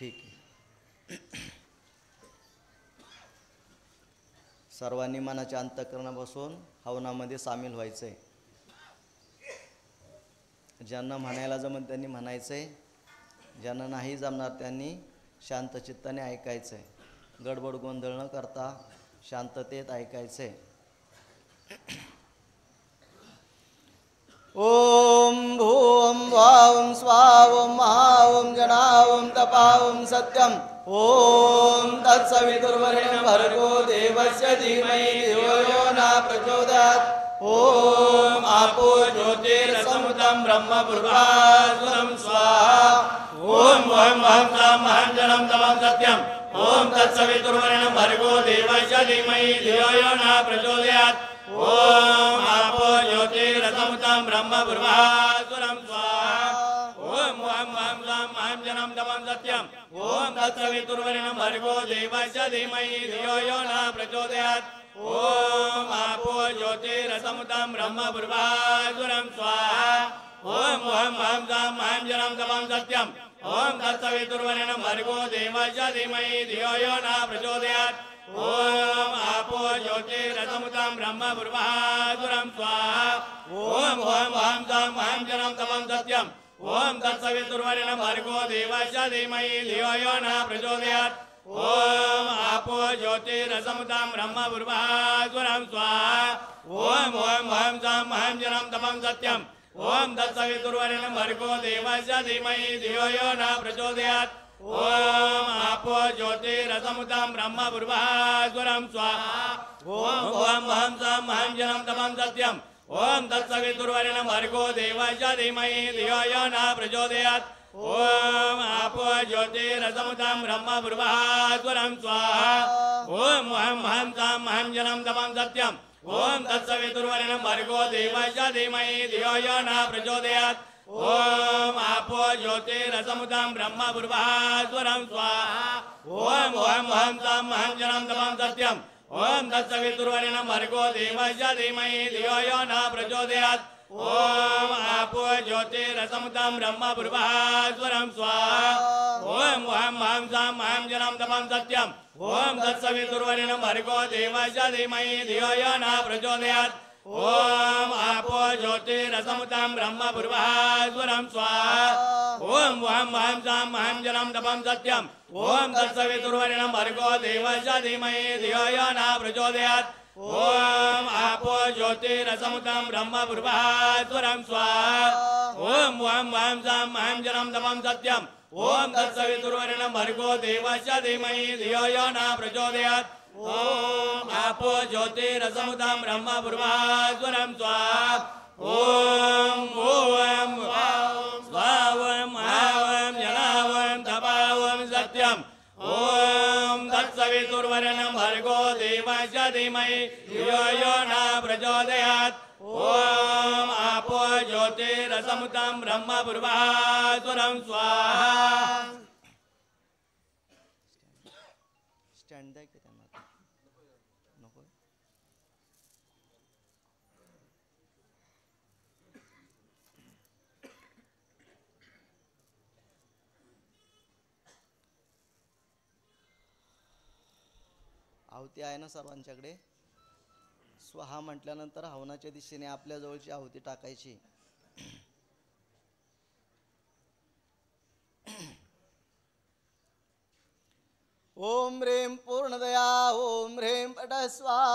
ठीक आहे. सर्वांनी मनाच्या अंतःकरणात बसून हवनामध्ये सामील व्हायचं आहे. ज्यांना म्हणायला जमत त्यांनी म्हणायचं आहे, ज्यांना नाही जमणार त्यांनी शांत चित्ताने ऐकायचं आहे. गडबड गोंधळ न करता शांततेत ऐकायचं आहे. ओम भूम भावं स्वावं महावं जनावं तपावं सत्यम. ओम तत्सवितुर्वरेण्यं भर्गो देवस्य धीमहि धियो यो न प्रचोदयात्. ओम आपो ज्योतिरसमुतं ब्रह्म भूर्भास्वरं स्वाहा. ओम वहं वहं तं महं जनं तमं सत्यम्. ओम तत्सवितुर्वरेण्यं भर्गो देवस्य धीमहि धियो यो न प्रचोदयात्. ओम आपो ज्योतिरसमुतं ब्रह्म भूर्भास्वरं स्वाहा. ओम वहं वहं तं महं जनं तमं सत्यम्. ओम तत्सवितुर्वरेण्यं भर्गो देवस्य धीमहि धियो यो न प्रचोदयात्. ओम आपो ज्योतिरसमुतं ब्रह्म भूर्भास्वरं स्वाहा. ओम वहं वहं तं महं जनं तमं सत्यम्. ओम तत्सवितुर्वरेण्यं भर्गो देवस्य धीमहि धियो यो न प्रचोदयात्. ओम आपो ज्योतिरसमुतं ब्रह्म भूर्भास्वरं स्वाहा. ओम वहं वहं तं महं जनं तमं सत्यम्. ओम तत्सवितुर्वरेण्यं भर्गो देवस्य धीमहि धियो यो न प्रचोदयात्. ओम आपो ज्योतिरसमुतं ब्रह्म भूर्भास्वरं स्वाहा. ओम वहं वहं तं महं जनं तमं सत्यम्. ओम तत्सवितुर्वरेण्यं भर्गो देवस्य धीमहि धियो यो न प्रचोदयात्. ओम आपो ज्योतिरसमुतं ब्रह्म भूर्भास्वरं स्वाहा. ओम वहं वहं तं महं जनं तमं सत्यम्. ओम तत्सवितुर्वरेण्यं भर्गो देवस्य धीमहि धियो यो न प्रचोदयात्. ओम आपो ज्योतिरसमुतं ब्रह्म भूर्भास्वरं स्वाहा. ओम वहं वहं तं महं जनं तमं सत्यम्. ओम तत्सवितुर्वरेण्यं भर्गो देवस्य धीमहि धियो यो न प्रचोदयात्. ओम आपो ज्योतिरसमुतं ब्रह्म भूर्भास्वरं स्वाहा. ओम वहं वहं तं महं जनं तमं सत्यम्. ओम तत्सवितुर्वरेण्यं भर्गो देवस्य धीमहि धियो यो न प्रचोदयात्. ओम आपो ज्योतिरसमुतं ब्रह्म भूर्भास्वरं स्वाहा. ओम वहं वहं तं महं जनं तमं सत्यम्. ओम तत्सवितुर्वरेण्यं भर्गो देवस्य धीमहि धियो यो न प्रचोदयात्. ओम आपो ज्योतिरसमुतं ब्रह्म भूर्भास्वरं स्वाहा. ओम वहं वहं तं महं जनं तमं सत्यम्. ओम तत्सवितुर्वरेण्यं भर्गो देवस्य धीमहि धियो यो न प्रचोदयात्. ओम आपो ज्योतिरसमुतं ब्रह्म भूर्भास्वरं स्वाहा. ओम वहं वहं तं महं जनं तमं सत्यम्. ओम तत्सवितुर्वरेण्यं भर्गो देवस्य धीमहि धियो यो न प्रचोदयात्. ओम आपो ज्योतिरसमुतं ब्रह्म भूर्भास्वरं स्वाहा. ओम ओम स्वावं महावं जनावं तपावं सत्यम्. ओम तत्सवितुर्वरेण्यं भर्गो देवस्य धीमहि धियो यो न प्रचोदयात्. ओम आपो ज्योतिरसमुतं ब्रह्म भूर्भास्वरं स्वाहा. स्टँड द्या की त्यांना. नको आहुती आहे ना सर्वांच्याकडे. स्वाहा म्हटल्यानंतर हवनाच्या दिशेने आपल्या जवळची आहुती टाकायची. ओम ह्रीं पूर्णदया ओम ह्रीं पट स्वाहा.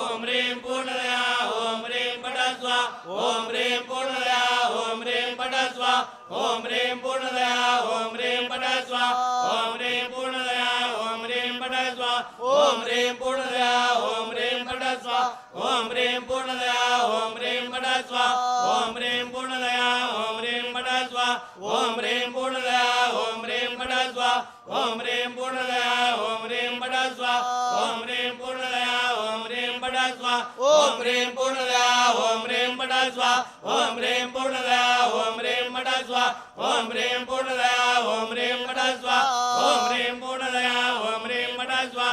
ओम ह्रीं पूर्णदया ओम ह्रीं पट स्वाहा. ओम ह्रीं पूर्णदया ओम ह्रीं पट स्वाहा. ओम ह्रीं पूर्णदया ओम ह्रीं पट स्वाहा. ओम ह्रीं पूर्णदया ओम ह्रीं पट स्वाहा. ओम ह्रीं पूर्णदया ओम ह्रीं पट स्वाहा. ओम ह्रीं पूर्णदया ओम ह्रीं पट स्वाहा. ओम ह्रीं पूर्णदया ओम ह्रीं पट स्वाहा. ओम ह्रीं पूर्णदया ओम ह्रीं पट स्वाहा. ओम ह्रीं पूर्णदया ओम ह्रीं पट स्वाहा. ओम ह्रीं पूर्णदया ओम ह्रीं पट स्वाहा. ओम ह्रीं पूर्णदया ओम ह्रीं पट स्वाहा. ओम ह्रीं पूर्णदया ओम ह्रीं पट स्वाहा. ओम ह्रीं पूर्णदया ओम ह्रीं पट स्वाहा. ओम ह्रीं पूर्णदया ओम ह्रीं पट स्वाहा.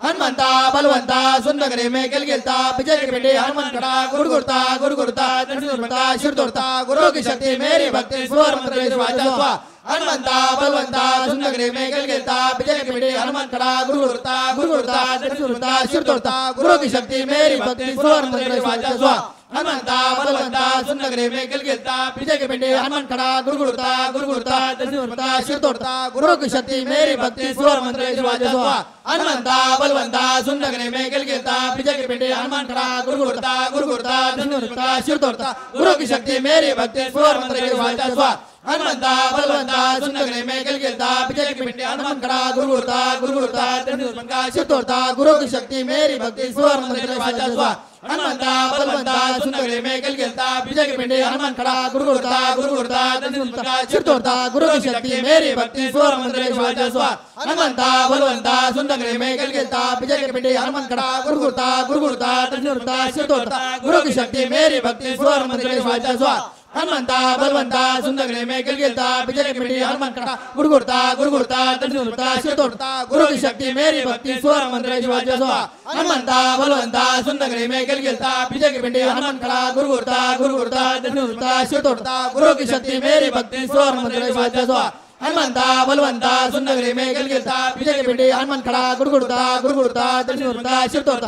हनुमंता बलवंता सुंदर में गिल गिलता विजय के बेटे हनुमान खड़ा गुरगुरता गुरगुरता दर्शनता शिर तोड़ता गुरु की शक्ति मेरी भक्ति स्वर मंत्र स्वाहा हनुमंता बलवंता सुंदर में गिल गिलता विजय के बेटे हनुमान खड़ा गुरगुरता गुरगुरता दर्शनता शिर तोड़ता गुरु की शक्ति मेरी भक्ति स्वर मंत्र स्वाहा हनुमंता बलवंता सुंदर में गिल गिलता विजय के बेटे हनुमान खड़ा गुरगुरता गुरगुरता दर्शनता शिर तोड़ता गुरु की शक्ति मेरी भक्ति स्वर मंत्र स्वाहा हनुमंता बलवंता सुंदर में गिल गिलता विजय के बेटे हनुमान खड़ा गुरगुरता गुरगुरता दर्शनता शिर तोड़ता गुरु की शक्ति मेरी भक्ति स्वर मंत्र स्वाहा हनुमंता बलवंता सुंदर में गिल गिलता विजय के बेटे हनुमान खड़ा गुरगुरता गुरगुरता दर्शनता शिर तोड़ता गुरु की शक्ति मेरी भक्ति स्वर मंत्र स्वाहा हनुमंता बलवंता सुंदर में गिल गिलता विजय के बेटे हनुमान खड़ा गुरगुरता गुरगुरता दर्शनता शिर तोड़ता गुरु की शक्ति मेरी भक्ति स्वर मंत्र स्वाहा हनुमंता बलवंता सुंदर में गिल गिलता विजय के बेटे हनुमान खड़ा गुरगुरता गुरगुरता दर्शनता शिर तोड़ता गुरु की शक्ति मेरी भक्ति स्वर मंत्र स्वाहा हनुमंता बलवंता सुंदर में गिल गिलता विजय के बेटे हनुमान खड़ा गुरगुरता गुरगुरता दर्शनता शिर तोड़ता गुरु की शक्ति मेरी भक्ति स्वर मंत्र स्वाहा हनुमंता बलवंता सुंदर में गिल गिलता विजय के बेटे हनुमान खड़ा गुरगुरता गुरगुरता दर्शनता शिर तोड़ता गुरु की शक्ति मेरी भक्ति स्वर मंत्र स्वाहा हनुमंता बलवंता सुंदर में गिल गिलता विजय के बेटे हनुमान खड़ा गुरगुरता गुरगुरता दर्शनता शिर तोड़ता गुरु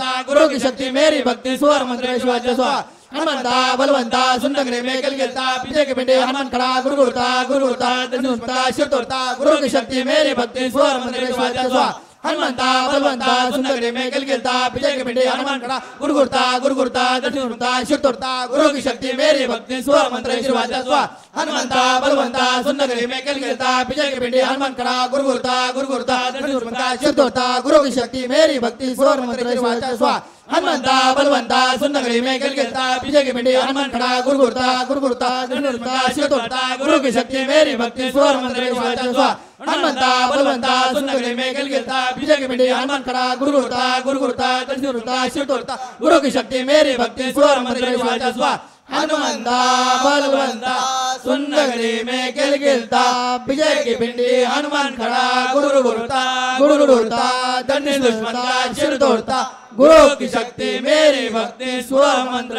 की शक्ति मेरी भक्ति स्वर मंत्र स्वाहा हनुमंता बलवंता सुंदर में गिल गिलता विजय के बेटे हनुमान खड़ा गुरगुरता गुरगुरता दर्शनता शिर तोड़ता गुरु की शक्ति मेरी भक्ति स्वर मंत्र स्वाहा हनुमंता बलवंता सुंदर में गिल गिलता विजय के बेटे हनुमान खड़ा गुरगुरता गुरगुरता दर्शनता शिर तोड़ता गुरु की शक्ति मेरी भक्ति स्वर मंत्र स्वाहा हनुमंता बलवंता सुंदर में गिल गिलता विजय के बेटे हनुमान खड़ा गुरगुरता गुरगुरता दर्शनता शिर तोड़ता गुरु की शक्ति मेरी भक्ति स्वर मंत्र स्वाहा हनुमंता बलवंता सुंदर में गिल गिलता विजय के बेटे हनुमान खड़ा गुरगुरता गुरगुरता दर्शनता शिर तोड़ता गुरु की शक्ति मेरी भक्ति स्वर मंत्र स्वाहा हनुमंता बलवंता सुंदर में गिल गिलता विजय के बेटे हनुमान खड़ा गुरगुरता गुरगुरता दर्शनता शिर तोड़ता गुरु की शक्ति मेरी भक्ति स्वर मंत्र स्वाहा हनुमंता बलवंता सुंदर में गिल गिलता विजय के बेटे हनुमान खड़ा गुरगुरता गुरगुरता दर्शनता शिर तोड़ता गुरु की शक्ति मेरी भक्ति स्वर मंत्र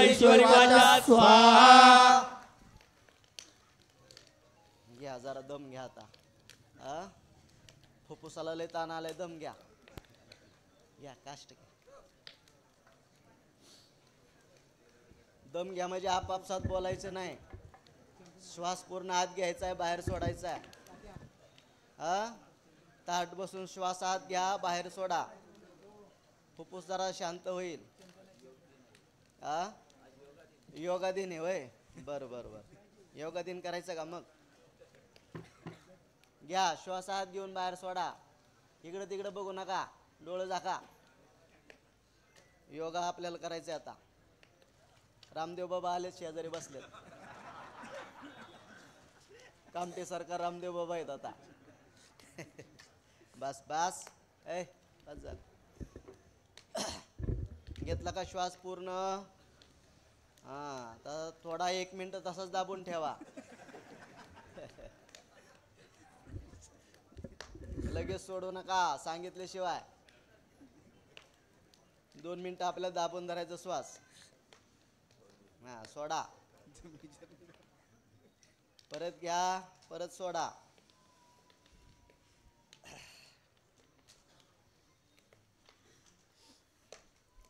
स्वाहा घ्या जरा दम घ्या आता फुफ्फुसाला लय ताण आलाय दम घ्या या काष्ट घ्या दम घ्या म्हणजे आपापसात बोलायचं नाही श्वास पूर्ण आत घ्यायचा आहे बाहेर सोडायचा आहे ताट बसून श्वास आत घ्या बाहेर सोडा फुफ्फुस जरा शांत होईल योगा दिन आहे वय बर बर बर योगा दिन करायचं का मग घ्या श्वास आत घेऊन बाहेर सोडा इकडे तिकडे बघू नका डोळे झाका योगा आपल्याला करायचा आता रामदेव बाबा आले शेजारी बसले कामटे सरकार रामदेव बाबा आहेत आता बस बस बस झालं घेतला का श्वास पूर्ण तर थोडा 1 मिनिट तसंच दाबून ठेवा लगेच सोडू नका सांगितल्याशिवाय 2 मिनिटं आपल्याला दाबून धरायचा श्वास सोडा परत घ्या परत सोडा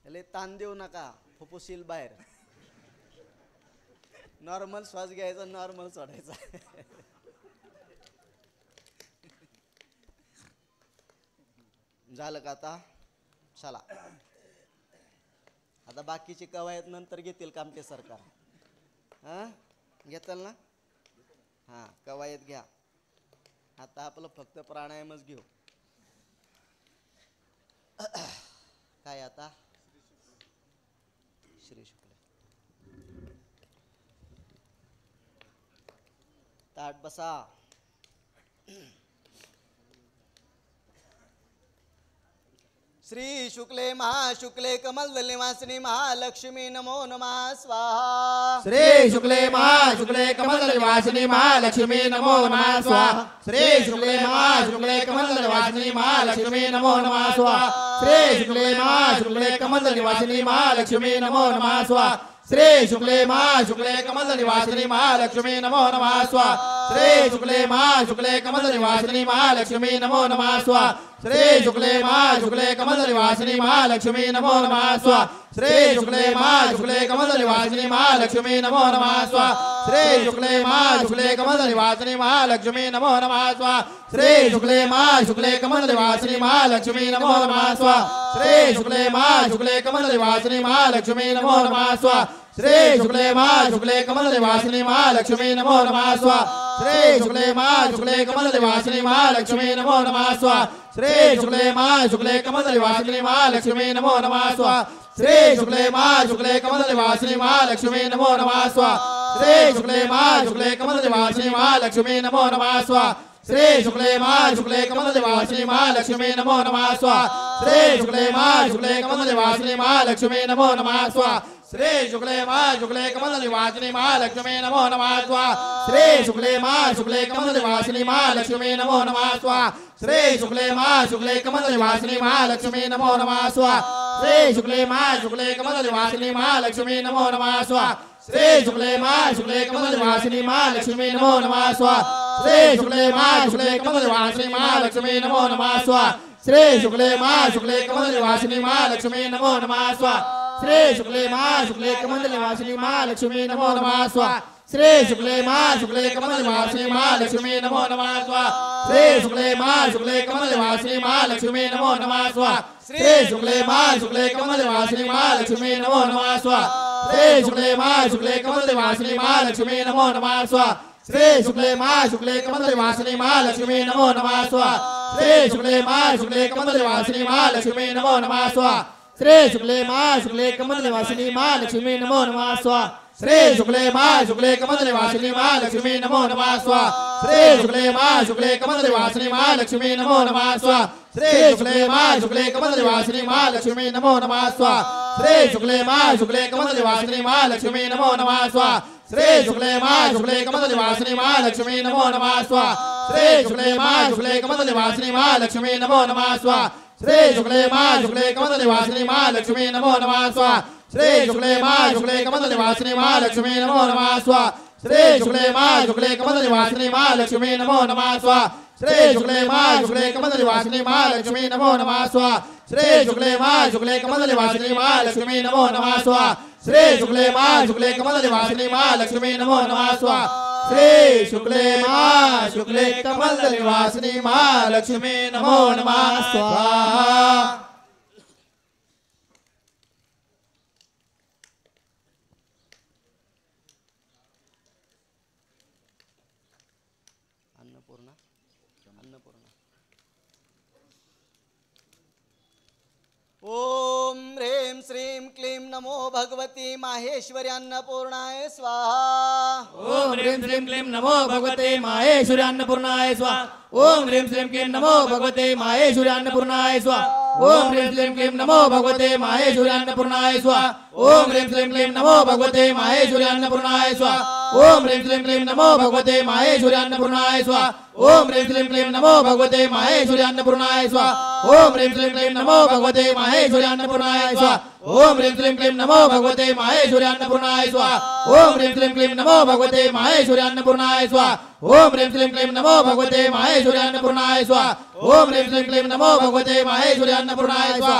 लय ताण देऊ नका फुफ्फुसील बाहेर नॉर्मल श्वास घ्यायचा नॉर्मल सोडायचा झालं का आता चला आता बाकीची कवायत नंतर घेतील कामटे सरकार घेताल ना कवायत घ्या आता आपलं फक्त प्राणायामच घेऊ काय आता श्री शुक्ल ताट बसा श्री शुक्ले महाशुक्ले कमल निवासिनी महालक्ष्मी नमो नमः स्वाहा श्री शुक्ले महाशुक्ले कमल निवासिनी महालक्ष्मी नमो नमः स्वाहा श्री शुक्ले महाशुक्ले कमल निवासिनी महालक्ष्मी नमो नमः स्वाहा श्री शुक्ले महाशुक्ले कमल निवासिनी महालक्ष्मी नमो नमः स्वाहा श्री शुक्ले महाशुक्ले कमल निवासिनी महालक्ष्मी नमो नमः स्वाहा श्री शुक्ले महाशुक्ले कमल निवासिनी महालक्ष्मी नमो नमः स्वाहा श्री शुक्ले महाशुक्ले कमल निवासिनी महालक्ष्मी नमो नमः स्वाहा श्री शुक्ले महाशुक्ले कमल निवासिनी महालक्ष्मी नमो नमः स्वाहा श्री शुक्ले महाशुक्ले कमल निवासिनी महालक्ष्मी नमो नमः स्वाहा श्री शुक्ले महाशुक्ले कमल निवासिनी महालक्ष्मी नमो नमः स्वाहा श्री शुक्ले महाशुक्ले कमल निवासिनी महालक्ष्मी नमो नमः स्वाहा श्री शुक्ले महाशुक्ले कमल निवासिनी महालक्ष्मी नमो नमः स्वाहा श्री शुक्ले महाशुक्ले कमल निवासिनी महालक्ष्मी नमो नमः स्वाहा श्री शुक्ले महाशुक्ले कमल निवासिनी महालक्ष्मी नमो नमः स्वाहा श्री शुक्ले महाशुक्ले कमल निवासिनी महालक्ष्मी नमो नमः स्वाहा श्री शुक्ले महाशुक्ले कमल निवासिनी महालक्ष्मी नमो नमः स्वाहा श्री शुक्ले महाशुक्ले कमल निवासिनी महालक्ष्मी नमो नमः स्वाहा श्री शुक्ले महाशुक्ले कमल निवासिनी महालक्ष्मी नमो नमः स्वाहा श्री शुक्ले महाशुक्ले कमल निवासिनी महालक्ष्मी नमो नमः स्वाहा श्री शुक्ले महाशुक्ले कमल निवासिनी महालक्ष्मी नमो नमः स्वाहा श्री शुक्ले महाशुक्ले कमल निवासिनी महालक्ष्मी नमो नमः स्वाहा श्री शुक्ले महाशुक्ले कमल निवासिनी महालक्ष्मी नमो नमः स्वाहा श्री शुक्ले महाशुक्ले कमल निवासिनी महालक्ष्मी नमो नमः स्वाहा श्री शुक्ले महाशुक्ले कमल निवासिनी महालक्ष्मी नमो नमः स्वाहा श्री शुक्ले महाशुक्ले कमल निवासिनी महालक्ष्मी नमो नमः स्वाहा श्री शुक्ले महाशुक्ले कमल निवासिनी महालक्ष्मी नमो नमः स्वाहा श्री शुक्ले महाशुक्ले कमल निवासिनी महालक्ष्मी नमो नमः स्वाहा श्री शुक्ले महाशुक्ले कमल निवासिनी महालक्ष्मी नमो नमः स्वाहा श्री शुक्ले महाशुक्ले कमल निवासिनी महालक्ष्मी नमो नमः स्वाहा श्री शुक्ले महाशुक्ले कमल निवासिनी महालक्ष्मी नमो नमः स्वाहा श्री शुक्ले महाशुक्ले कमल निवासिनी महालक्ष्मी नमो नमः स्वाहा श्री शुक्ले महाशुक्ले कमल निवासिनी महालक्ष्मी नमो नमः स्वाहा श्री शुक्ले महाशुक्ले कमल निवासिनी महालक्ष्मी नमो नमः स्वाहा श्री शुक्ले महाशुक्ले कमल निवासिनी महालक्ष्मी नमो नमः स्वाहा श्री शुक्ले महाशुक्ले कमल निवासिनी महालक्ष्मी नमो नमः स्वाहा श्री शुक्ले महाशुक्ले कमल निवासिनी महालक्ष्मी नमो नमः स्वाहा श्री शुक्ले महाशुक्ले कमल निवासिनी महालक्ष्मी नमो नमः स्वाहा श्री शुक्ले महाशुक्ले कमल निवासिनी महालक्ष्मी नमो नमः स्वाहा श्री शुक्ले महाशुक्ले कमल निवासिनी महालक्ष्मी नमो नमः स्वाहा श्री शुक्ले महाशुक्ले कमल निवासिनी महालक्ष्मी नमो नमः स्वाहा श्री शुक्ले महाशुक्ले कमल निवासिनी महालक्ष्मी नमो नमः स्वाहा श्री शुक्ले महाशुक्ले कमल निवासिनी महालक्ष्मी नमो नमः स्वाहा श्री शुक्ले महाशुक्ले कमल निवासिनी महालक्ष्मी नमो नमः स्वाहा श्री शुक्ले महाशुक्ले कमल निवासिनी महालक्ष्मी नमो नमः स्वाहा श्री शुक्ले महाशुक्ले कमल निवासिनी महालक्ष्मी नमो नमः स्वाहा श्री शुक्ले महाशुक्ले कमल निवासिनी महालक्ष्मी नमो नमः स्वाहा अन्नपूर्णा अन्नपूर्णा ओम ह्रीं श्रीं क्लीं नमो भगवती माहेश्वरी अन्नपूर्णाय स्वाहा ओम ह्रीं श्रीं क्लीं नमो भगवते माहेश्वरी अन्नपूर्णाय स्वाहा ओम ह्रीं श्रीं क्लीं नमो भगवते माहेश्वरी अन्नपूर्णाय स्वाहा ओम ह्रीं श्रीं क्लीं नमो भगवते माहेश्वरी अन्नपूर्णाय स्वाहा ओम ह्रीं श्रीं क्लीं नमो भगवते माहेश्वरी अन्नपूर्णाय स्वाहा ओम ह्रीं श्रीं क्लीं नमो भगवते माहेश्वरी अन्नपूर्णाय स्वाहा ओम ह्रीं श्रीं क्लीं नमो भगवते माहेश्वरी अन्नपूर्णाय स्वाहा ओम ह्रीं श्रीं क्लीं नमो भगवते माहेश्वरी अन्नपूर्णाय स्वाहा ओम ह्रीं श्रीं क्लीं नमो भगवते माहेश्वरी अन्नपूर्णाय स्वाहा ओम ह्रीं श्रीं क्लीं नमो भगवते माहेश्वरी अन्नपूर्णाय स्वाहा ओम ह्रीं श्रीं क्लीं नमो भगवते माहेश्वरी अन्नपूर्णाय स्वाहा ओम ह्रीं श्रीं क्लीं नमो भगवते माहेश्वरी अन्नपूर्णाय स्वाहा ओम ह्रीं श्रीं क्लीं नमो भगवते माहेश्वरी अन्नपूर्णाय स्वाहा ओम ह्रीं श्रीं क्लीं नमो भगवते माहेश्वरी अन्नपूर्णाय स्वाहा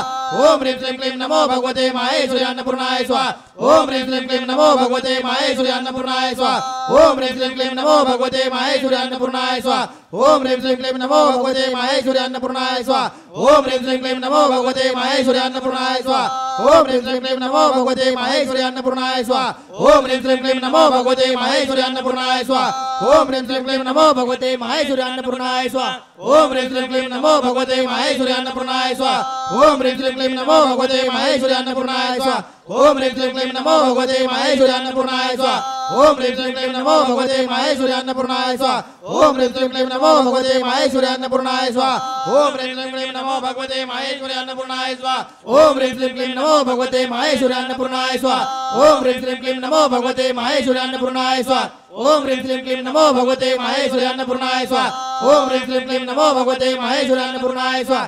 ओम ह्रीं श्रीं क्लीं नमो भगवते माहेश्वरी अन्नपूर्णाय स्वाहा ओम ह्रीं श्रीं क्लीं नमो भगवते माहेश्वरी अन्नपूर्णाय स्वाहा ओम ह्रीं श्रीं क्लीं नमो भगवते माहेश्वरी अन्नपूर्णाय स्वाहा ओम ह्रीं श्रीं क्लीं नमो भगवते माहेश्वरी अन्नपूर्णाय स्वाहा ओम ह्रीं श्रीं क्लीं नमो भगवते माहेश्वरी अन्नपूर्णाय स्वाहा ओम ह्रीं श्रीं क्लीं नमो भगवते माहेश्वरी अन्नपूर्णाय स्वाहा ओम ह्रीं श्रीं क्लीं नमो भगवते माहेश्वरी अन्नपूर्णाय स्वाहा ओम ह्रीं श्रीं क्लीं नमो भगवते माहेश्वरी अन्नपूर्णाय स्वाहा ओम ह्रीं श्रीं क्लीं नमो भगवते माहेश्वरी अन्नपूर्णाय स्वाहा ओम ह्रीं श्रीं क्लीं नमो भगवते माहेश्वरी अन्नपूर्णाय स्वाहा ओम ह्रीं श्रीं क्लीं नमो भगवते माहेश्वरी अन्नपूर्णाय स्वाहा ओम ह्रीं श्रीं क्लीं नमो भगवते माहेश्वरी अन्नपूर्णाय स्वाहा ओम ह्रीं श्रीं क्लीं नमो भगवते माहेश्वरी अन्नपूर्णाय स्वाहा ओम ह्रीं श्रीं क्लीं नमो भगवते माहेश्वरी अन्नपूर्णाय स्वाहा ओम ह्रीं श्रीं क्लीं नमो भगवते माहेश्वरी अन्नपूर्णाय स्वाहा ओम ह्रीं श्रीं क्लीं नमो भगवते माहेश्वरी अन्नपूर्णाय स्वाहा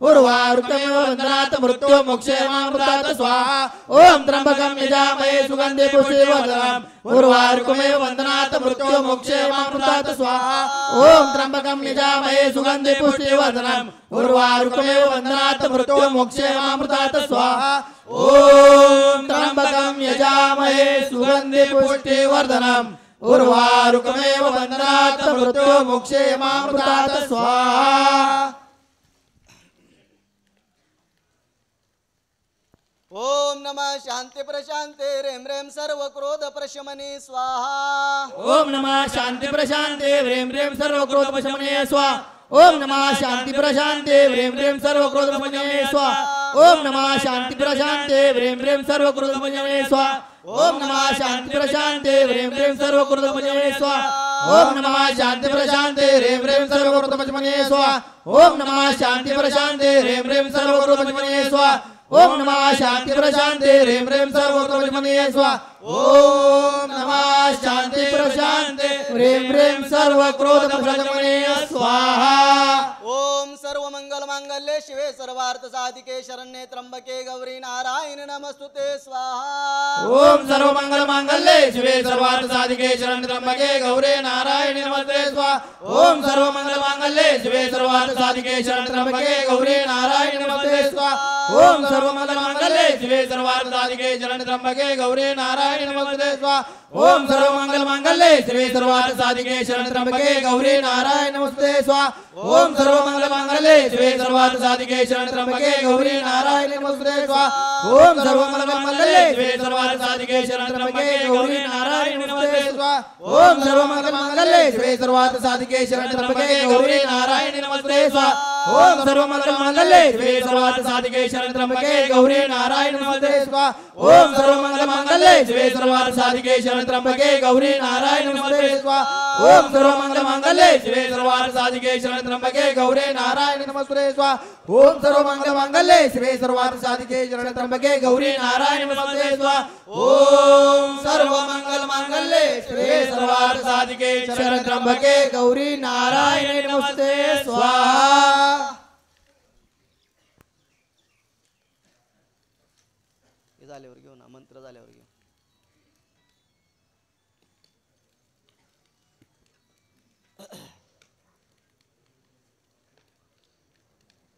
उर्वारुकमेव वन्दनात् मृत्यो मोक्षेमामृतात् स्वाहा ओम त्र्यंबकं यजामहे सुगन्धे पुष्टिवर्धनम् उर्वारुकमेव वन्दनात् मृत्यो मोक्षेमामृतात् स्वाहा ओम त्र्यंबकं यजामहे सुगन्धे पुष्टिवर्धनम् उर्वारुकमेव वन्दनात् मृत्यो मोक्षेमामृतात् स्वाहा ओम त्र्यंबकं यजामहे सुगन्धे पुष्टिवर्धनम् उर्वारुकमेव वन्दनात् मृत्यो मोक्षेमामृतात् स्वाहा। ओम नमः शांति प्रशांते रेम रेम सर्व क्रोध प्रशमने स्वाहा ओम नमः शांति प्रशांते रेम रेम सर्व क्रोध प्रशमने स्वाहा ओम नमः शांति प्रशांते रेम रेम सर्व क्रोध प्रशमने स्वाहा ओम नमः शांति प्रशांते रेम रेम सर्व क्रोध प्रशमने स्वाहा ओम नमः शांति प्रशांते रेम रेम सर्व क्रोध प्रशमने स्वाहा ओम नमः शांति प्रशांते रेम रेम सर्व क्रोध प्रशमने स्वाहा ओम नमः शांति प्रशांते रेम रेम सर्व क्रोध प्रशमने स्वाहा ओम नमः शांति प्रशांते रेम रेम सर्व क्रोध प्रशमने स्वाहा ओम नमः शांति प्रशांते रेम रेम सर्व क्रोध प्रशमने स्वाहा। ओम सर्व मंगल मांगल्ये शिवे सर्वार्थ साधिके शरण्ये त्र्यंबके गौरी नारायणी नमस्तुते स्वाहा ओम सर्व मंगल मांगल्ये शिवे सर्वार्थ साधिके शरण्ये त्र्यंबके गौरी नारायणी नमस्ते स्वाहा ओम सर्व मंगल मांगल्ये शिवे सर्वार्थ साधिके शरण्ये त्र्यंबके गौरी नारायणी नमस्ते स्वाहा ओम सर्व मंगल मांगल्ये शिवे सर्वार्थ साधिके शरण्ये त्र्यंबके गौरी नारायणी नमस्ते स्वाहा ओम सर्व मंगल मांगल्ये शिवे सर्वार्थ साधिके शरण्ये त्र्यंबके गौरी नारायणी नमस्ते स्वाहा ओम सर्व मंगल मांगल्ये शिवे सर्वार्थ साधिके शरण्ये त्र्यंबके गौरी नारायणी नमस्ते स्वाहा ओम सर्व मंगल मांगल्ये शिवे सर्वार्थ साधिके शरण्ये त्र्यंबके गौरी नारायणी नमस्ते स्वाहा ओम सर्व मंगल मांगल्ये शिवे सर्वार्थ साधिके शरण्ये त्र्यंबके गौरी नारायणी नमस्ते स्वाहा ओम सर्व मंगल मांगल्ये शिवे सर्वार्थ साधिके शरण्ये त्र्यंबके गौरी नारायणी नमस्ते स्वाहा ओम सर्व मंगल मांगल्ये शिवे सर्वार्थ साधिके शरण्ये त्र्यंबके गौरी नारायणी नमस्ते स्वाहा ओम सर्व मंगल मांगल्ये शिवे सर्वार्थ साधिके शरण्ये त्र्यंबके गौरी नारायणी नमस्ते स्वाहा ओम सर्व मंगल मांगल्ये शिवे सर्वार्थ साधिके शरण्ये त्र्यंबके गौरी नारायणी नमस्ते स्वाहा ओम सर्व मंगल मांगल्ये शिवे सर्वार्थ साधिके शरण्ये त्र्यंबके गौरी नारायणी नमस्ते स्वाहा। झाल्यावर घेऊ ना मंत्र झाल्यावर घेऊ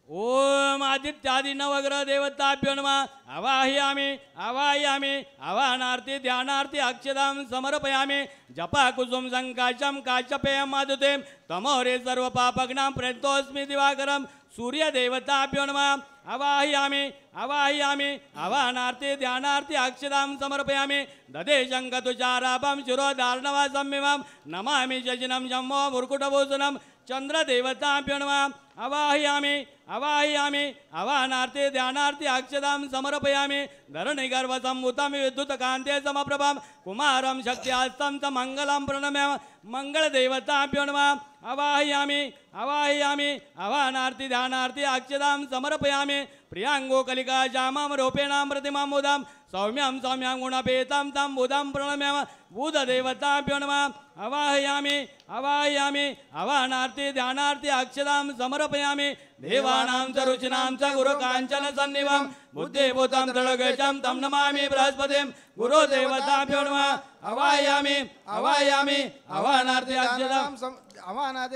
ओम आदित्यादि नवग्रह देवताभ्यो नमः आवाहयामि आवाहयामि आवाहनार्थी ध्यानार्थी अक्षदां समर्पयामि जपा कुसुम संकाशम काश्यपेयं माधुते तमोरे सर्व पापग्नां प्रणतोऽस्मि दिवाकरं सूर्य देवताभ्यो नमः आवाहयामि आवाहयामि आवाहनार्थी ध्यानार्थी अक्षदां समर्पयामि ददेशं गतुचाराभं शिरोधारणवासम्मिमं नमामि शशिनं जम्मो मुर्कुटभूषणं चंद्रदेवताभ्यो नमः आवाहयामि आवाहयामि आवाहनार्थे ध्यानार्थे अक्षदां समर्पयामि धरणिगर्भसम्भूतं विद्युतकान्ते समप्रभं कुमारं शक्त्यास्तं च मङ्गलं प्रणम्यामि मङ्गलदेवताभ्यो नमः आवाहयामि आवाहयामि आवाहनार्थी ध्यानार्थी अक्षदां समर्पयामि प्रियांगो कलिकाजामं रूपेणां प्रतिमां मुदां सौम्यं सौम्यं गुणपेतं तं बुधं प्रणम्यामि बुधदेवताभ्यो नमः आवाहयामि आवाहयामि आवाहनार्थी ध्यानार्थी अक्षदां समर्पयामि देवानां च रुचिनां च गुरुकाञ्चन सन्निभं बुद्धिभूतं दृढगजं तं नमामि बृहस्पतिं गुरुदेवताभ्यो नमः आवाहयामि आवाहयामि आवाहनार्थी अक्षदां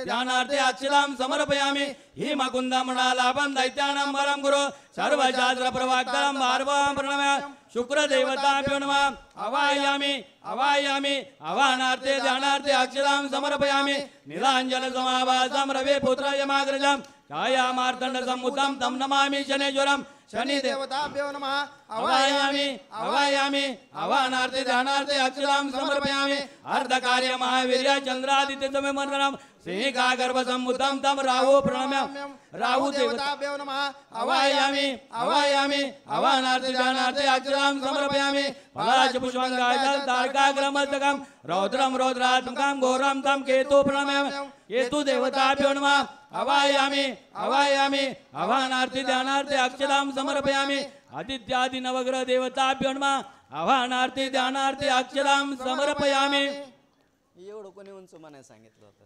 ध्यानार्थे अक्षदां समर्पयामि हिमकुन्दमणालाभं दैत्यानां वरं गुरु सर्वशास्त्र प्रवक्तारं भार्गवं प्रणम्यामि शुक्रदेवताभ्यो नमः आवाहयामि आवाहयामि आवाहनार्थे ध्यानार्थे अक्षदां समर्पयामि नीलाञ्जन समाभासं रविपुत्र यमाग्रजं छायामार्तण्ड सम्मुतं तं नमामि शनेश्वरं शनि देवताभ्यो नमः आवाहयामि आवाहयामि आवाहनार्थे ध्यानार्थे अक्षदां समर्पयामि अर्धकार्य महावीर्य चंद्रादित्य सममर्दनं सिंहिका गर्भसम्मुतं तं राहु प्रणम्यामि राहु देवताभ्यो नमः आवाहयामि आवाहयामि आवाहनार्थे ध्यानार्थे अक्षदां समर्पयामि फलाच पुष्पंगाजल तारकाग्रमस्तकं रौद्रं रौद्रात्मकं घोरं तं केतु प्रणम्यामि केतु देवताभ्यो नमः आवाहयामि आवाहयामि आवाहनार्थी ध्यानार्थे अक्षदां समर्पयामि आदित्यादि नवग्रह देवताभ्यो नमः आवाहनार्थी ध्यानार्थे अक्षदां समर्पयामि। एवढं कोणी उंच म्हणायला सांगितलं होतं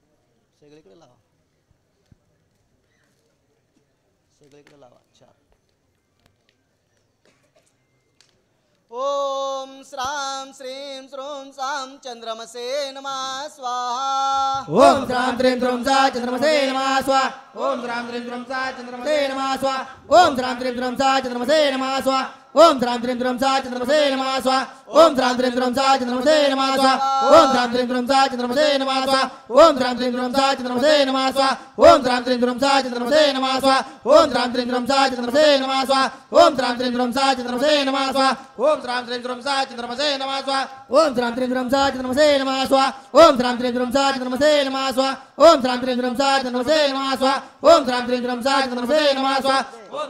सगळीकडे लावा, सगळीकडे लावा. 4 ओम श्राम श्रीं श्रूं सां चंद्रमसे नमः स्वाहा. ओम श्राम श्रीं श्रूं सा चंद्रमसे नमः स्वाहा. ओम श्राम श्रीं श्रूं सा चंद्रमसे नमः स्वाहा. ओम श्राम श्रीं श्रूं सा चंद्रमसे नमः स्वाहा. ओम श्राम श्रीं श्रूं सा चंद्रमसे नमः स्वाहा. ओम श्राम श्रीं श्रूं सा चंद्रमसे नमः स्वाहा. ओम श्राम श्रीं श्रूं सा चंद्रमसे नमः स्वाहा. ओम श्राम श्रीं श्रूं सा चंद्रमसे नमः स्वाहा. ओम श्राम श्रीं श्रूं सा चंद्रमसे नमः स्वाहा. ओम श्राम श्रीं श्रूं सा चंद्रमसे नमः स्वाहा. ओम श्राम श्रीं श्रूं सा चंद्रमसे नमः स्वाहा. ओम श्राम श्रीं श्रूं सा चंद्रमसे नमः स्वाहा. ओम श्राम श्रीं श्रूं सा चंद्रमसे नमः स्वाहा. ओम श्राम श्रीं श्रूं सा चंद्रमसे नमः स्वाहा. ओम श्राम श्रीं श्रूं सा चंद्रमसे नमः स्वाहा. ओम श्राम श्रीं श्रूं सा चंद्रमसे नमः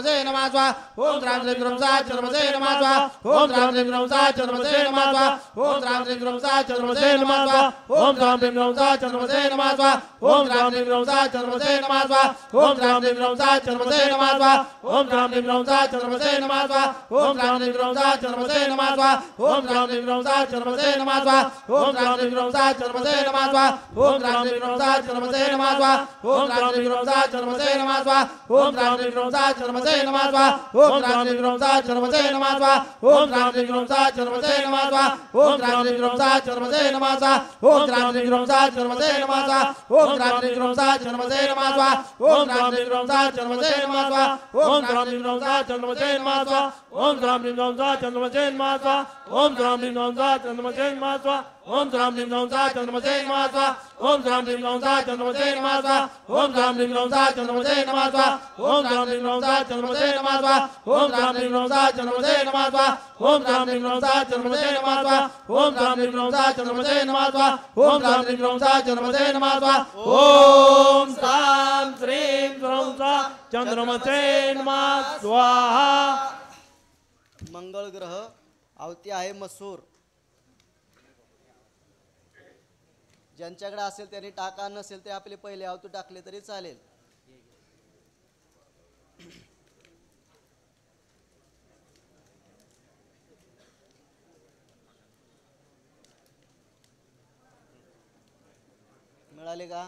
स्वाहा. ओम श्राम श्रीं श्रूं सा चंद्रमसे नमः स्वाहा. ओम श्राम श्रीं श्रूं सा चंद्रमसे नमः स्वाहा. ओम श्राम श्रीं श्रूं सा चंद्रमसे नमः स्वाहा. ओम श्राम श्रीं श्रूं सा चंद्रमसे नमः स्वाहा. ओम श्राम श्रीं श्रूं सा चंद्रमसे नमः स्वाहा. ओम श्राम श्रीं श्रूं सा चंद्रमसे नमः स्वाहा. ओम श्राम श्रीं श्रूं सा चंद्रमसे नमः स्वाहा. ओम श्राम श्रीं श्रूं सा चंद्रमसे नमः स्वाहा. ओम श्राम श्रीं श्रूं सा चंद्रमसे नमः स्वाहा. ओम श्राम श्रीं श्रूं सा चंद्रमसे नमः स्वाहा. ओम श्राम श्रीं श्रूं सा चंद्रमसे नमः स्वाहा. ओम श्राम श्रीं श्रूं सा चंद्रमसे नमः स्वाहा. ओम श्राम श्रीं श्रूं सा चंद्रमसे नमः स्वाहा. ओम श्राम श्रीं श्रूं सा चंद्रमसे नमः स्वाहा. ओम श्राम श्रीं श्रूं सा चंद्रमसे नमः स्वाहा. ओम श्राम श्रीं श्रूं सा चंद्रमसे नमः स्वाहा. ओम श्राम श्रीं श्रूं सा चंद्रमसे नमः स्वाहा. ओम श्राम श्रीं श्रूं सा चंद्रमसे नमः स्वाहा. ओम श्राम श्रीं श्रूं सा चंद्रमसे नमः स्वाहा. ओम श्राम श्रीं श्रूं सा चंद्रमसे नमः स्वाहा. ओम श्राम श्रीं श्रूं सा चंद्रमसे नमः स्वाहा. ओम श्राम श्रीं श्रूं सा चंद्रमसे नमः स्वाहा. ओम श्राम श्रीं श्रूं सा चंद्रमसे नमः स्वाहा. ओम श्राम श्रीं श्रूं सा चंद्रमसे नमः स्वाहा. ओम श्राम श्रीं श्रूं सा चंद्रमसे नमः स्वाहा. ओम श्राम श्रीं श्रूं सा चंद्रमसे नमः स्वाहा. ओम श्राम श्रीं श्रूं सा चंद्रमसे नमः स्वाहा. ओम श्राम श्रीं श्रूं सा चंद्रमसे नमः स्वाहा. ओम श्राम श्रीं श्रूं सा चंद्रमसे नमः स्वाहा. ओम श्राम श्रीं श्रूं सा चंद्रमसे नमः स्वाहा. ओम श्राम श्रीं श्रूं सा चंद्रमसे नमः स्वाहा. ओम श्राम श्रीं श्रूं सा चंद्रमसे नमः स्वाहा. मंगळ ग्रह आवती आहे मसूर. ज्यांच्याकडे असेल त्यांनी टाका, नसेल ते आपले पहिले आवतू टाकले तरी चालेल. मिळाले का?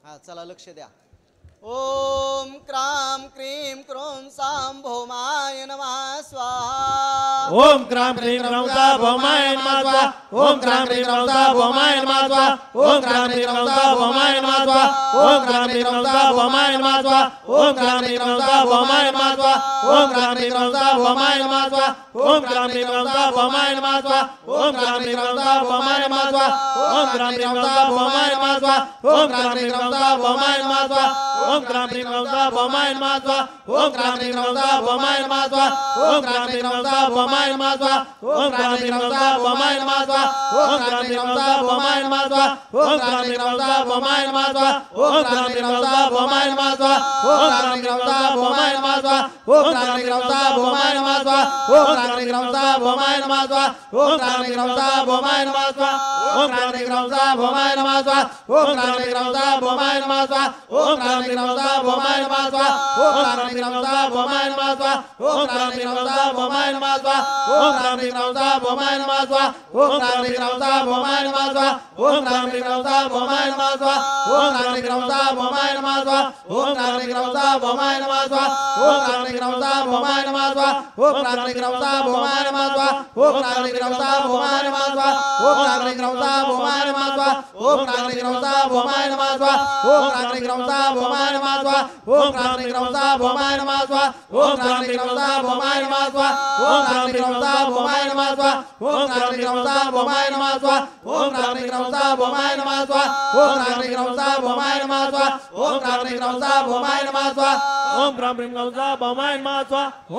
हा चला लक्ष द्या. ओम क्राम क्रीम क्रोम साम भौमाय नमः स्वाहा. ओम क्राम क्रीम क्रोम सा भौमाय नमः स्वाहा. ओम क्राम क्रीम क्रोम सा भौमाय नमः स्वाहा. ओम क्राम क्रीम क्रोम सा भौमाय नमः स्वाहा. ओम क्राम क्रीम क्रोम सा भौमाय नमः स्वाहा. ओम क्राम क्रीम क्रोम सा भौमाय नमः स्वाहा. ओम क्राम क्रीम क्रोम सा भौमाय नमः स्वाहा. ओम क्राम क्रीम क्रोम सा भौमाय नमः स्वाहा. ओम क्राम क्रीम क्रोम सा भौमाय नमः स्वाहा. ओम क्राम क्रीम क्रोम सा भौमाय नमः स्वाहा. ओम क्राम क्रीम क्रोम सा भौमाय नमः स्वाहा. ओम क्राम क्रीम क्रोम सा भौमाय नमः स्वाहा. ओम क्राम क्रीम क्रोम सा भौमाय नमः स्वाहा. ओम क्राम क्रीम क्रोम सा भौमाय नमः स्वाहा. ओम क्राम क्रीम क्रोम सा भौमाय नमः स्वाहा. ओम क्राम क्रीम क्रोम सा भौमाय नमः स्वाहा. ओम क्राम क्रीम क्रोम सा भौमाय नमः स्वाहा. ओम क्राम क्रीम क्रोम सा भौमाय नमः स्वाहा. ओम क्राम क्रीम क्रोम सा भौमाय नमः स्वाहा. ओम क्राम क्रीम क्रोम सा भौमाय नमः स्वाहा. ओम क्राम क्रीम क्रोम सा भौमाय नमः स्वाहा. ओम क्राम क्रीम क्रोम सा भौमाय नमः स्वाहा. ओम क्राम क्रीम क्रोम सा भौमाय नमः स्वाहा. ओम क्राम क्रीम क्रोम सा भौमाय नमः स्वाहा. ओम क्राम क्रीम क्रोम सा भौमाय नमः स्वाहा. ओम क्राम क्रीम क्रोम सा भौमाय नमः स्वाहा. ओम क्राम क्रीम क्रोम सा भौमाय नमः स्वाहा. ओम क्राम क्रीम क्रोम सा भौमाय नमः स्वाहा. ओम क्राम क्रीम क्रोम सा भौमाय नमः स्वाहा. ओम क्राम क्रीम क्रोम सा भौमाय नमः स्वाहा. ओम क्राम क्रीम क्रोम सा भौमाय नमः स्वाहा. ओम क्राम क्रीम क्रोम सा भौमाय नमः स्वाहा. ओम क्राम क्रीम क्रोम सा भौमाय नमः स्वाहा. ओम क्राम क्रीम क्रोम सा भौमाय नमः स्वाहा. ओम क्राम क्रीम क्रोम सा भौमाय नमः स्वाहा. ओम क्राम क्रीम क्रोम सा भौमाय नमः स्वाहा. ओम क्राम क्रीम क्रोम सा भौमाय नमः स्वाहा. ओम क्राम क्रीम क्रोम सा भौमाय नमः स्वाहा. ओम क्राम क्रीम क्रोम सा भौमाय नमः स्वाहा. ओम क्राम क्रीम क्रोम सा भौमाय नमः स्वाहा. ओम क्राम क्रीम क्रोम सा भौमाय नमः स्वाहा. ओम क्राम क्रीम क्रोम सा भौमाय नमः स्वाहा. ओम क्राम क्रीम क्रोम सा भौमाय नमः स्वाहा. ओम क्राम क्रीम क्रोम सा भौमाय नमः स्वाहा. ओम क्राम क्रीम क्रोम सा भौमाय नमः स्वाहा. ओम क्राम क्रीम क्रोम सा भौमाय नमः स्वाहा. ओम क्राम क्रीम क्रोम सा भौमाय नमः स्वाहा.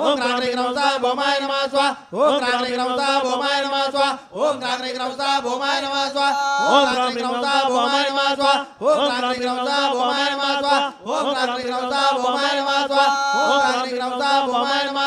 ओम क्राम क्रीम क्रोम सा भौमाय नमः स्वाहा. ओम क्राम क्रीम क्रोम सा भौमाय नमः स्वाहा. ओम क्राम क्रीम क्रोम सा भौमाय नमः स्वाहा. ओम क्राम क्रीम क्रोम सा भौमाय नमः स्वाहा. ओम क्राम क्रीम क्रोम सा भौमाय नमः स्वाहा. ओम क्राम क्रीम क्रोम सा भौमाय नमः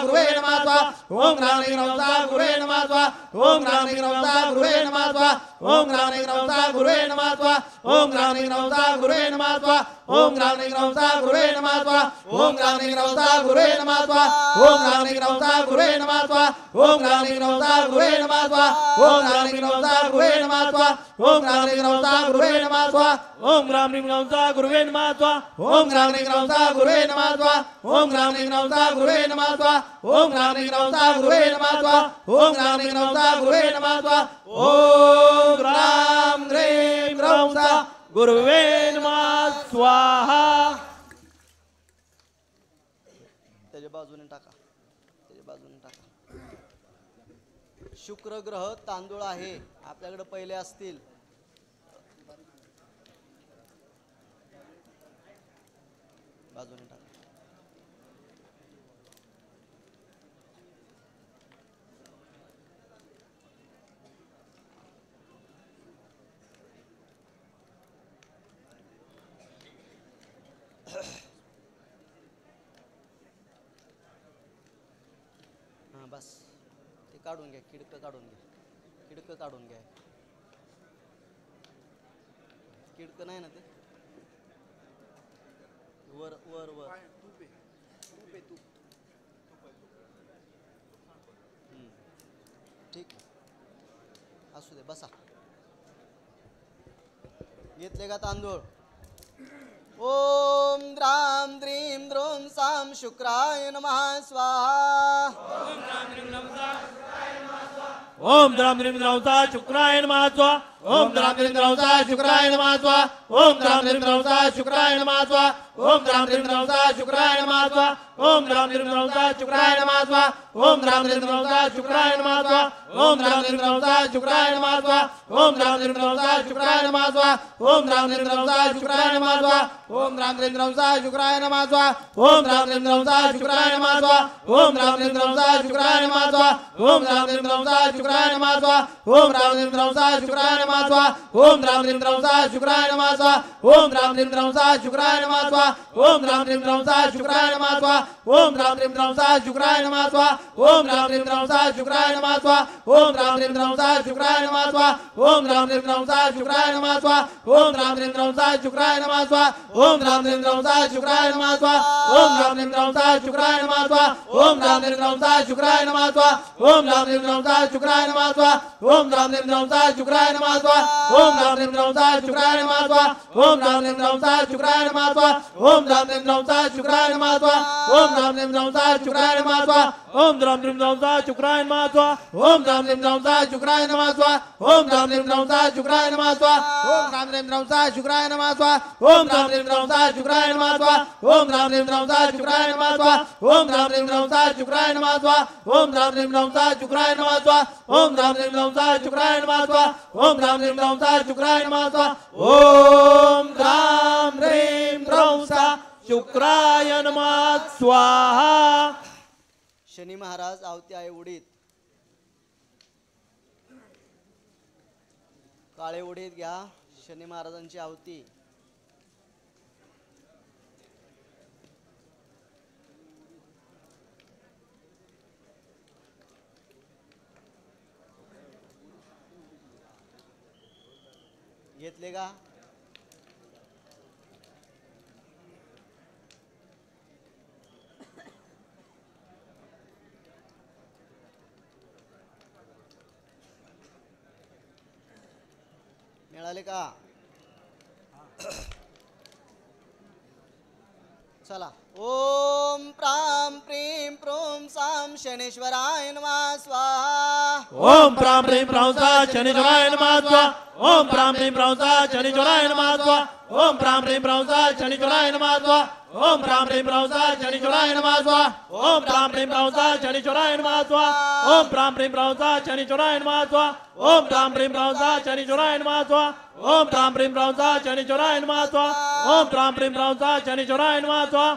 गुरुवे नमः स्वाहा ओम ग्राम ह्रीं ग्रौं स्वाहा गुरुवे नमः स्वाहा ओम ग्राम ह्रीं ग्रौं स्वाहा गुरुवे नमः स्वाहा ओम ग्राम ह्रीं ग्रौं स्वाहा गुरुवे नमः स्वाहा ओम ग्राम ह्रीं ग्रौं स्वाहा गुरुवे नमः स्वाहा ओम ग्राम ह्रीं ग्रौं स्वाहा गुरुवे नमः स्वाहा ओम ग्राम ह्रीं ग्रौं स्वाहा गुरुवे नमः स्वाहा ओम ग्राम ह्रीं ग्रौं स्वाहा गुरुवे नमः स्वाहा ओम ग्राम ह्रीं ग्रौं स्वाहा गुरुवे नमः स्वाहा ओम ग्राम ह्रीं ग्रौं स्वाहा गुरुवे नमः स्वाहा ओम ग्राम ह्रीं ग्रौं स्वाहा गुरुवे नमः स्वाहा ओम ग्राम ह्रीं ग्रौं स्वाहा गुरुवे नमः स्वाहा ओम ग्राम ह्रीं ग्रौं स्वाहा गुरुवे नमः स्वाहा ओम ग्राम ह्रीं ग्रौं स्वाहा गुरुवे नमः स्वाहा ओम ग्राम ह्रीं ग्रौं स्वाहा गुरुवे नमः स्वाहा ओम ग्राम ह्रीं ग्रौं स्वाहा गुरुवे नमः स्वाहा ओम ग्राम ह्रीं ग्रौं स्वाहा गुरुवे नमः स्वाहा त्याच्या बाजूने टाका त्याच्या बाजूने टाका शुक्र ग्रह तांदूळ आहे आपल्याकडे पहिले असतील बाजूने टाका हां बस ते काढून घ्या खिडकं काढून घ्या खिडकं काढून घ्या खिडकं नाही ना ते वर वर वर ठीक असू दे बसा घेतले का तांदूळ ओम ग्राम द्रीं द्रों साम शुक्राय नमः स्वाहा ओम ग्राम ह्रीं ग्रौं स्वाहा शुक्राय नमः स्वाहा ओम ग्राम ह्रीं ग्रौं स्वाहा शुक्राय नमः स्वाहा ओम ग्राम ह्रीं ग्रौं स्वाहा शुक्राय नमः स्वाहा ओम ग्राम ह्रीं ग्रौं स्वाहा शुक्राय नमः स्वाहा ओम ग्राम ह्रीं ग्रौं स्वाहा शुक्राय नमः स्वाहा ओम ग्राम ह्रीं ग्रौं स्वाहा शुक्राय नमः स्वाहा ओम ग्राम ह्रीं ग्रौं स्वाहा शुक्राय नमः स्वाहा ओम ग्राम ह्रीं ग्रौं स्वाहा शुक्राय नमः स्वाहा ओम ग्राम ह्रीं ग्रौं स्वाहा शुक्राय नमः स्वाहा ओम ग्राम ह्रीं ग्रौं स्वाहा शुक्राय नमः स्वाहा ओम ग्राम ह्रीं ग्रौं स्वाहा शुक्राय नमः स्वाहा ओम ग्राम ह्रीं ग्रौं स्वाहा शुक्राय नमः स्वाहा ओम ग्राम ह्रीं ग्रौं स्वाहा शुक्राय नमः स्वाहा ओम ग्राम ह्रीं ग्रौं स्वाहा शुक्राय नमः स्वाहा ओम ग्राम ह्रीं ग्रौं स्वाहा शुक्राय नमः स्वाहा ओम ग्राम ह्रीं ग्रौं स्वाहा शुक्राय नमः स्वाहा ओम ग्राम ह्रीं ग्रौं स्वाहा शुक्राय नमः स्वाहा ओम ग्राम ह्रीं ग्रौं स्वाहा शुक्राय नमः स्वाहा ओम ग्राम ह्रीं ग्रौं स्वाहा शुक्राय नमः स्वाहा ओम ग्राम ह्रीं ग्रौं स्वाहा शुक्राय नमः स्वाहा ओम ग्राम ह्रीं ग्रौं स्वाहा शुक्राय नमः स्वाहा ओम ग्राम ह्रीं ग्रौं स्वाहा शुक्राय नमः स्वाहा ओम ग्राम ह्रीं ग्रौं स्वाहा शुक्राय नमः स्वाहा ओम ग्राम ह्रीं ग्रौं स्वाहा शुक्राय नमः स्वाहा ओम ग्राम ह्रीं ग्रौं स्वाहा शुक्राय नमः स्वाहा ओम ग्राम ह्रीं ग्रौं स्वाहा शुक्राय नमः स्वाहा ओम ग्राम ह्रीं ग्रौं स्वाहा शुक्राय नमः स्वाहा ओम ग्राम ह्रीं ग्रौं स्वाहा शुक्राय नमः स्वाहा ओम ग्राम ह्रीं ग्रौं स्वाहा शुक्राय नमः स्वाहा ओम ग्राम ह्रीं ग्रौं स्वाहा शुक्राय नमः स्वाहा ओम ग्राम ह्रीं ग्रौं स्वाहा शुक्राय नमः स्वाहा ओम ग्राम ह्रीं ग्रौं स्वाहा शुक्राय नमः स्वाहा ओम ग्राम ह्रीं ग्रौं स्वाहा शुक्राय नमः स्वाहा ओम ग्राम ह्रीं ग्रौं स्वाहा शुक्राय नमः स्वाहा ओम ग्राम ह्रीं ग्रौं स्वाहा शुक्राय नमः स्वाहा ओम ग्राम ह्रीं ग्रौं स्वाहा शुक्राय नमः स्वाहा ओम ग्राम ह्रीं ग्रौं स्वाहा शुक्राय नमः स्वाहा ओम ग्राम ह्रीं ग्रौं स्वाहा शुक्राय नमः स्वाहा ओम ग्राम ह्रीं ग्रौं स्वाहा शुक्राय नमः स्वाहा ओम ग्राम ह्रीं ग्रौं स्वाहा शुक्राय नमः स्वाहा ओम ग्राम ह्रीं ग्रौं स्वाहा शुक्राय नमः स्वाहा ओम ग्राम ह्रीं ग्रौं स्वाहा शुक्राय नमः स्वाहा शनी महाराज आवती आहे उडीत काळे उडीत घ्या शनी महाराजांची आवती घेतले का मिळाले का चला ओम प्राम प्रीम प्रोम साम शनेश्वराय नमः स्वाहा ओम प्राम ह्रीं ग्रौं स्वाहा शनीश्वराय नमः स्वाहा ओम प्राम ह्रीं ग्रौं स्वाहा शनीश्वराय नमः स्वाहा ओम प्राम ह्रीं ग्रौं स्वाहा शनीश्वराय नमः स्वाहा ओम प्राम ह्रीं ग्रौं स्वाहा शनीश्वराय नमः स्वाहा ओम प्राम ह्रीं ग्रौं स्वाहा शनीश्वराय नमः स्वाहा ओम प्राम ह्रीं ग्रौं स्वाहा शनीश्वराय नमः स्वाहा ओम प्राम ह्रीं ग्रौं स्वाहा शनीश्वराय नमः स्वाहा ओम प्राम ह्रीं ग्रौं स्वाहा शनीश्वराय नमः स्वाहा ओम प्राम ह्रीं ग्रौं स्वाहा शनीश्वराय नमः स्वाहा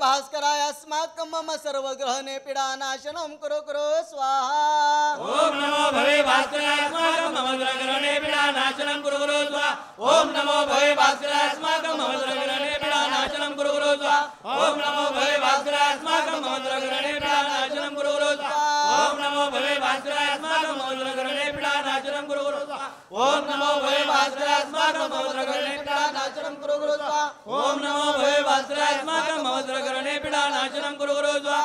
भास्कराय अस्माकं मम सर्वग्रहणे पीडानाशनं कुरु कुरु स्वाहा ओम नमो भवे भास्कराय अस्माकं मम सर्वग्रहणे पीडानाशनं कुरु कुरु स्वाहा ओम नमो भवे भास्कराय अस्माकं मम सर्वग्रहणे पीडानाशनं कुरु कुरु स्वाहा ओम नमो भवे भास्कराय अस्माकं मम सर्वग्रहणे पीडानाशनं कुरु कुरु स्वाहा ओम नमो भवे भास्कराय अस्माकं मम सर्वग्रहणे पीडानाशनं कुरु कुरु स्वाहा ओम नमो भवे भास्कराय अस्माकं मम सर्वग्रहणे पीडानाशनं कुरु कुरु स्वाहा ओम नमो भवे भास्कराय अस्माकं मम सर्वग्रहणे पीडानाशनं कुरु कुरु स्वाहा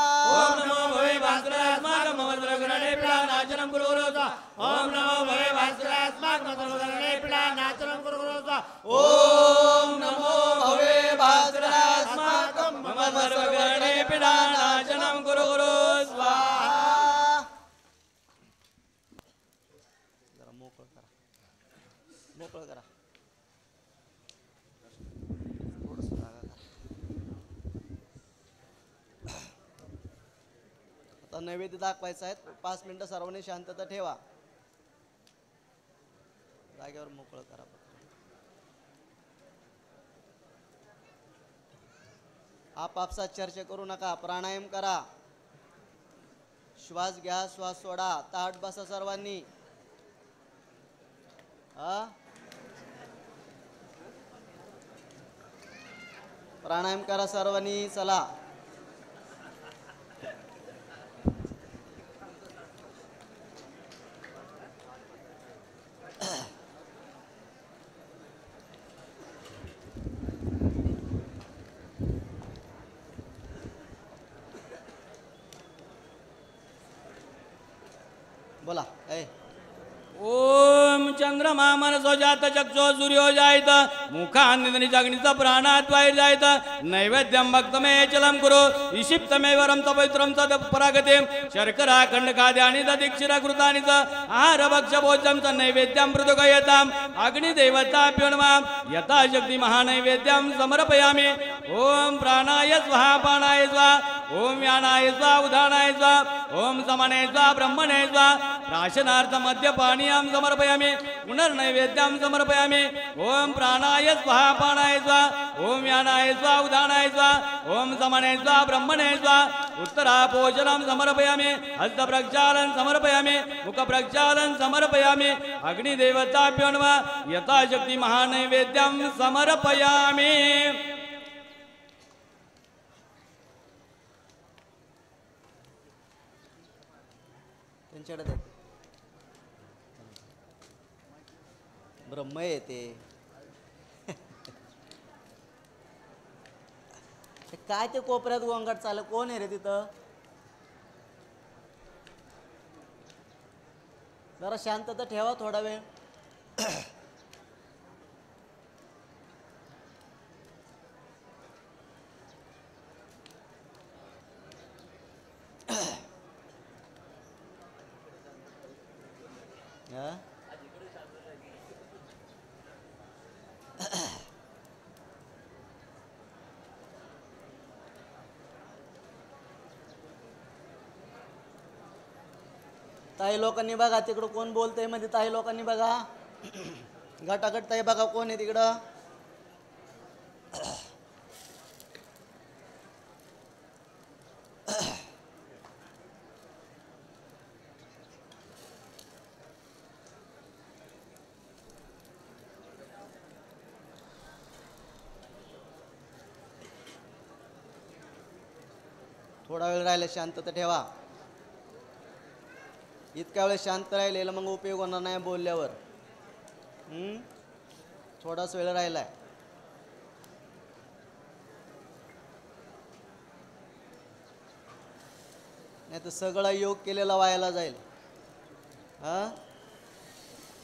ओम नमो भवे भास्कराय अस्माकं मम सर्वग्रहणे पीडानाशनं कुरु कुरु स्वाहा ओम नमो भवे भास्कराय अस्माकं मम सर्वग्रहणे पीडानाशनं कुरु कुरु स्वाहा ओम नमो भवे भास्कराय अस्माकं मम सर्वग्रहणे पीडानाशनं कुरु कुरु स्वाहा जरा मोकळं करा मोकळं करा थोडंसं जागा करा. आता नैवेद्य दाखवायचा आहे 5 मिनिटं सर्वांनी शांतता ठेवा जागेवर मोकळं करा आपापसात चर्चा करू नका प्राणायाम करा श्वास घ्या श्वास सोडा ताट बसा सर्वांनी प्राणायाम करा सर्वांनी चला बोला ओम चंद्रमा मनसो जात चक्षो सूर्यो जायत मुखान्निधनी अग्निचा प्राणात बाहेर जायत नैवेद्यम भक्तमे चलम कुरु ईशिप्तमे वरम पवित्रम तद परागते शर्करा खंडकादे आणि दीक्षिरा कृतानि च आहार भक्ष भोजम च नैवेद्यम मृदुगयताम अग्निदेवताभ्यो यथा शक्ति महानैवेद्यम समर्पयामि ओम प्राणाय स्वाहा पानाय स्वाहा ओम यानाय स्वाहा उदानाय स्वाहा ओम समने स्वाहा ब्रह्मणे स्वाहा प्राशनार्थ मद्यपानीयं समर्पयामि पुनर्नैवेद्यं समर्पयामि ओम प्राणाय स्वाहा पानाय स्वाहा ओम यानाय स्वाहा उदानाय स्वाहा ओम समने स्वाहा ब्रह्मणे स्वाहा उत्तरापोषणं समर्पयामि हस्तप्रक्षालनं समर्पयामि मुखप्रक्षालनं समर्पयामि अग्निदेवताभ्यो नमः यथाशक्ति महानैवेद्यं समर्पयामि त्यांच्याकडे ब्रह्म येते काय ते कोपऱ्यात गोंगाट चाललं कोण आहे रे तिथं जरा शांतता ठेवा थोडा वेळ ताई लोकांनी बघा तिकडं कोण बोलतंय मध्ये ताई लोकांनी बघा गटागट ताई बघा कोण आहे तिकडं थोडा वेळ राहिला शांतता ठेवा इतक्या वेळ शांत राहिलेला मग उपयोग होणार नाही बोलल्यावर थोडाच वेळ राहिलाय नाही तर सगळा योग केलेला व्हायला जाईल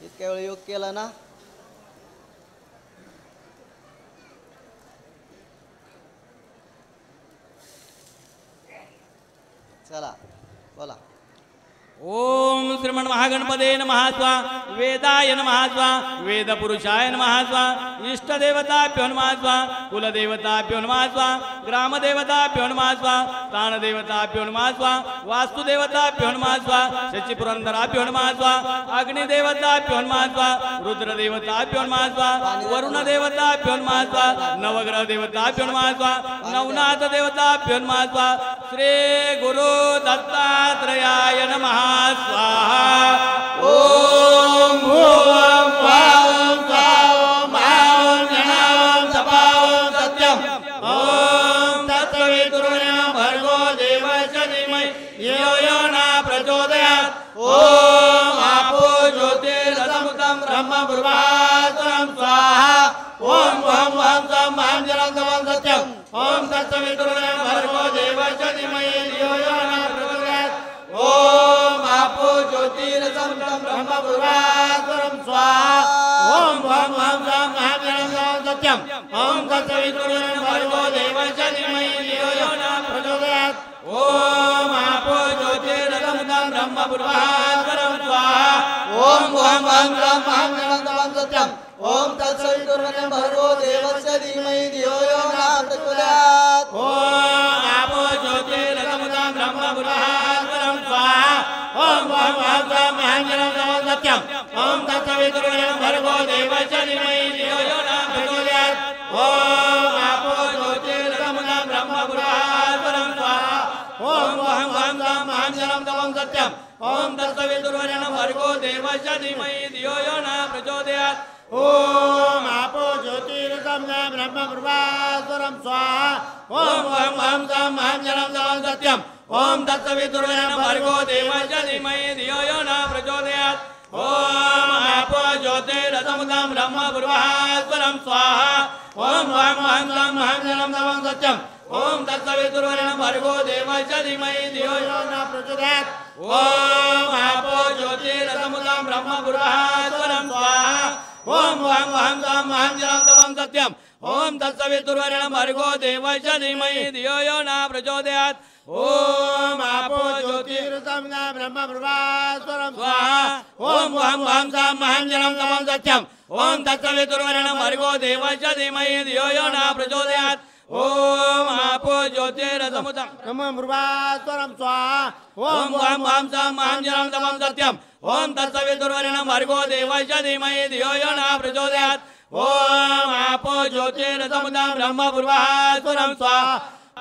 इतक्या वेळ योग केला ना चला बोला ओम श्रीमन महागणपते नमः स्वाहा वेदाय नमः स्वाहा वेदपुरुषाय नमः स्वाहा इष्टदेवताभ्यो नमः स्वाहा कुलदेवताभ्यो नमः स्वाहा ग्रामदेवताभ्यो नमः स्वाहा स्थानदेवताभ्यो नमः स्वाहा वास्तुदेवताभ्यो नमः स्वाहा शचिपुरन्दराभ्यो नमः स्वाहा अग्निदेवताभ्यो नमः स्वाहा रुद्रदेवताभ्यो नमः स्वाहा वरुणदेवताभ्यो नमः स्वाहा नवग्रहदेवताभ्यो नमः स्वाहा नवनाथदेवताभ्यो नमः स्वाहा श्री गुरु दत्तात्रेयाय नमः स्वाहा ओम भूवं वावं स्वावं भावं जनावं तपावं सत्यम ओम तत्सवितुर्वरेण्यं भर्गो देवस्य धीमहि धियो यो न प्रचोदयात् ओम आपो ज्योतिरसमुतं ब्रह्म पूर्वात्मनं स्वाहा ओम वहं वहं सं महं जलं तमं सत्यम ओम तत्सवितुर्वरेण्यं भर्गो देवस्य धीमहि धियो यो न प्रचोदयात् ओम आपो ज्योतिरसमुतं ब्रह्म पूर्वात्मनं स्वाहा ओम वहं वहं सं महं जलं तमं सत्यम ओम तत्सवितुर्वरेण्यं भर्गो देवस्य धीमहि धियो यो न प्रचोदयात् ओम आपो ज्योतिरसमुतं ब्रह्म पूर्वात्मनं स्वाहा ओम वहं वहं सं महं जलं तमं सत्यम ओम तत्सवितुर्वरेण्यं भर्गो देवस्य धीमहि धियो यो न प्रचोदयात् ओम आपो ज्योतिरसमुतं ब्रह्म पूर्वात्मनं स्वाहा ओम वहं वहं सं महं जलं तमं सत्यम ओम तत्सवितुर्वरेण्यं भर्गो देवस्य धीमहि धियो यो न प्रचोदयात् ओम आपो ज्योतिरसमुतं ब्रह्म पूर्वात्मनं स्वाहा ओम वहं वहं सं महं जलं तमं सत्यम ओम तत्सवितुर्वरेण्यं भर्गो देवस्य धीमहि धियो यो न प्रचोदयात् ओम आपो ज्योतिरसमुतं ब्रह्म पूर्वात्मनं स्वाहा ओम वहं वहं सं महं जलं तमं सत्यम ओम तत्सवितुर्वरेण्यं भर्गो देवस्य धीमहि धियो यो न प्रचोदयात् ओम आपो ज्योतिरसमुतं ब्रह्म पूर्वात्मनं स्वाहा ओम वहं वहं सं महं जलं तमं सत्यम ओम तत्सवितुर्वरेण्यं भर्गो देवस्य धीमहि धियो यो न प्रचोदयात् ओम आपो ज्योतिरसमुतं ब्रह्म पूर्वात्मनं स्वाहा ओम वहं वहं सं महं जलं तमं सत्यम ओम तत्सवितुर्वरेण्यं भर्गो देवस्य धीमहि धियो यो न प्रचोदयात् ओम आपो ज्योतिरसमुतं ब्रह्म पूर्वात्मनं स्वाहा ओम वहं वहं सं महं जलं तमं सत्यम ओम तत्सवितुर्वरेण्यं भर्गो देवस्य धीमहि धियो यो न प्रचोदयात् ओम आपो ज्योतिरसमुतं ब्रह्म पूर्वात्मनं स्वाहा ओम वहं वहं सं महं जलं तमं सत्यम ओम तत्सवितुर्वरेण्यं भर्गो देवस्य धीमहि धियो यो न प्रचोदयात् ओम आपो ज्योतिरसमुतं ब्रह्म पूर्वात्मनं स्वाहा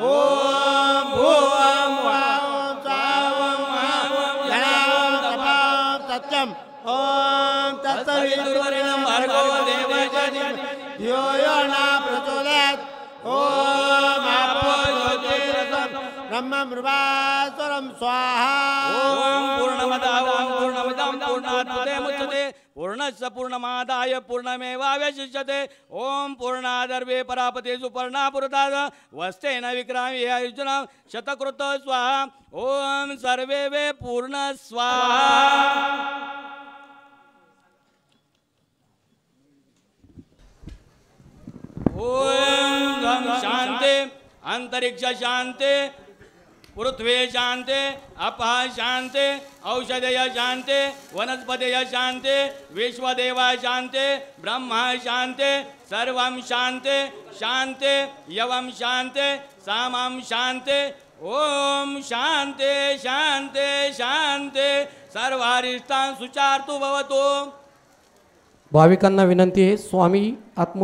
ओम भूवं वावं स्वावं भावं जनावं तपावं सत्यम ओम तत्सवितुर्वरेण्यं भर्गो देवस्य धीमहि धियो यो न प्रचोदयात् ओम आपो ज्योतिरसमुतं ब्रह्म पूर्वात्मनं स्वाहा ओम पूर्णमदः पूर्णमिदं पूर्णात् पूर्णमुदच्यते पूर्णस्य पूर्णमादाय पूर्णमेवावशिष्यते ओम पूर्णादर्वे परापते सुपर्णा पुरताद वस्तेन विक्रामि अर्जुन शतकृत स्वाहा ओम सर्वे वे पूर्ण स्वाहा ओम शांति अंतरिक्ष शांति पृथ्वी शांति अपः शांति औषधय शांति वनस्पतय शांति विश्वदेव शांति ब्रह्मा शांति सर्वं शांति शांति यवं शांति सामं शांति ओम शांति शांति शांति सर्वारिष्टां सुचार्तु भवतु। भाविकांना विनंती आहे, स्वामी आत्म